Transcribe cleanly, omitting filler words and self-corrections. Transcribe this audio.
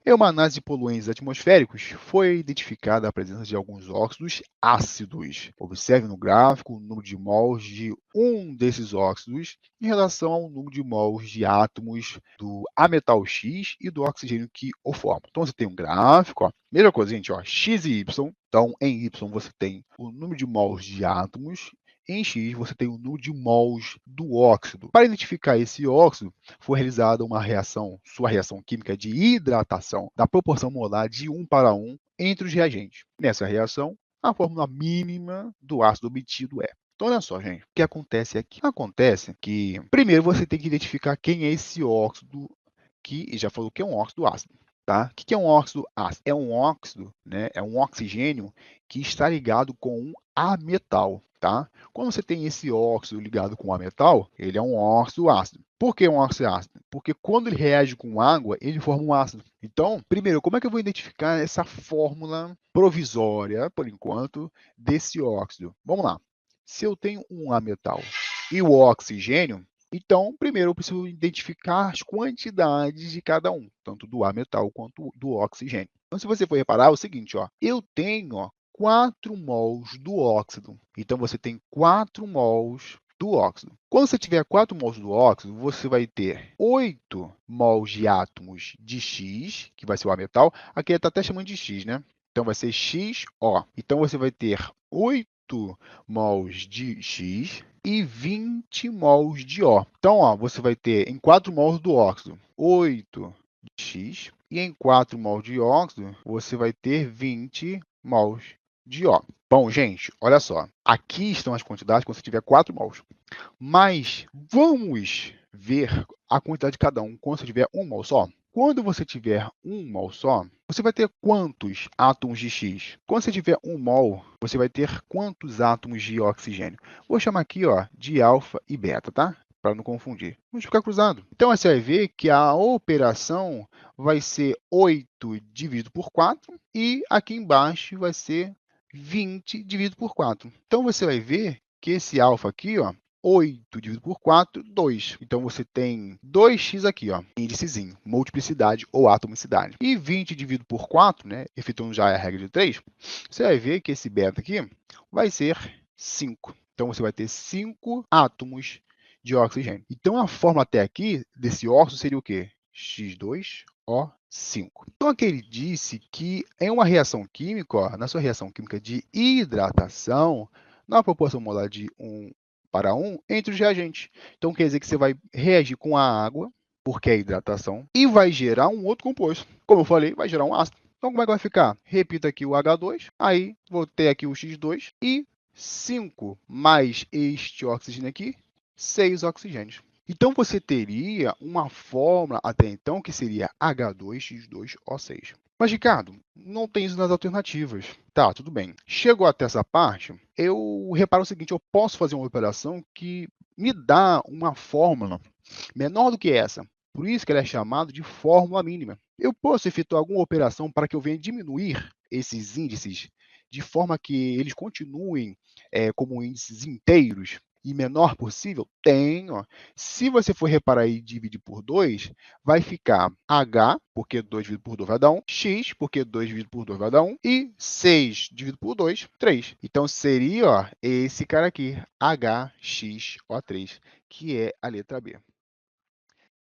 Em uma análise de poluentes atmosféricos, foi identificada a presença de alguns óxidos ácidos. Observe no gráfico o número de mols de um desses óxidos em relação ao número de mols de átomos do ametal X e do oxigênio que o formam. Então, você tem um gráfico, ó, mesma coisa, gente, ó, X e Y. Então, em Y você tem o número de mols de átomos, em X você tem o número de mols do óxido. Para identificar esse óxido, foi realizada uma reação, sua reação química de hidratação, da proporção molar de 1 para 1 entre os reagentes. Nessa reação, a fórmula mínima do ácido obtido é. Então, olha só, gente, o que acontece aqui? Acontece que, primeiro, você tem que identificar quem é esse óxido que já falou que é um óxido ácido. Tá? O que é um óxido ácido? É um óxido, né? É um oxigênio que está ligado com um ametal. Tá? Quando você tem esse óxido ligado com um ametal, ele é um óxido ácido. Por que um óxido ácido? Porque quando ele reage com água, ele forma um ácido. Então, primeiro, como é que eu vou identificar essa fórmula provisória, por enquanto, desse óxido? Vamos lá. Se eu tenho um ametal e o oxigênio, então, primeiro eu preciso identificar as quantidades de cada um, tanto do ametal quanto do oxigênio. Então, se você for reparar, é o seguinte, ó, eu tenho 4 mols do óxido. Então, você tem 4 mols do óxido. Quando você tiver 4 mols do óxido, você vai ter 8 mols de átomos de X, que vai ser o ametal. Aqui está até chamando de X, né? Então, vai ser XO. Então, você vai ter 8 mols de X e 20 mols de O. Então, ó, você vai ter em 4 mols do óxido 8 de X e em 4 mols de óxido você vai ter 20 mols de O. Bom, gente, olha só. Aqui estão as quantidades quando você tiver 4 mols. Mas vamos ver a quantidade de cada um quando você tiver 1 mol só. Quando você tiver 1 mol só, você vai ter quantos átomos de X? Quando você tiver 1 mol, você vai ter quantos átomos de oxigênio? Vou chamar aqui, ó, de alfa e beta, tá? Para não confundir. Vamos ficar cruzado. Então, você vai ver que a operação vai ser 8 dividido por 4 e aqui embaixo vai ser 20 dividido por 4. Então, você vai ver que esse alfa aqui, ó, 8 dividido por 4, 2. Então, você tem 2x aqui, ó, índicezinho, multiplicidade ou atomicidade. E 20 dividido por 4, né, efetuando já a regra de 3, você vai ver que esse beta aqui vai ser 5. Então, você vai ter 5 átomos de oxigênio. Então, a fórmula até aqui desse óxido seria o quê? X2O5. Então, aqui ele disse que em uma reação química, ó, na sua reação química de hidratação, na proporção molar de 1 para 1 entre os reagentes. Então, quer dizer que você vai reagir com a água, porque é hidratação, e vai gerar um outro composto. Como eu falei, vai gerar um ácido. Então, como é que vai ficar? Repita aqui o H2, aí vou ter aqui o X2 e 5 mais este oxigênio aqui, 6 oxigênios. Então, você teria uma fórmula até então que seria H2X2O6. Mas, Ricardo, não tem isso nas alternativas. Tá, tudo bem. Chegou até essa parte, eu reparo o seguinte, eu posso fazer uma operação que me dá uma fórmula menor do que essa. Por isso que ela é chamada de fórmula mínima. Eu posso efetuar alguma operação para que eu venha diminuir esses índices de forma que eles continuem como índices inteiros e menor possível? Tenho. Se você for reparar e dividir por 2, vai ficar H, porque 2 dividido por 2 vai dar 1, X, porque 2 dividido por 2 vai dar 1, e 6 dividido por 2, 3. Então, seria ó, esse cara aqui, HXO3, que é a letra B.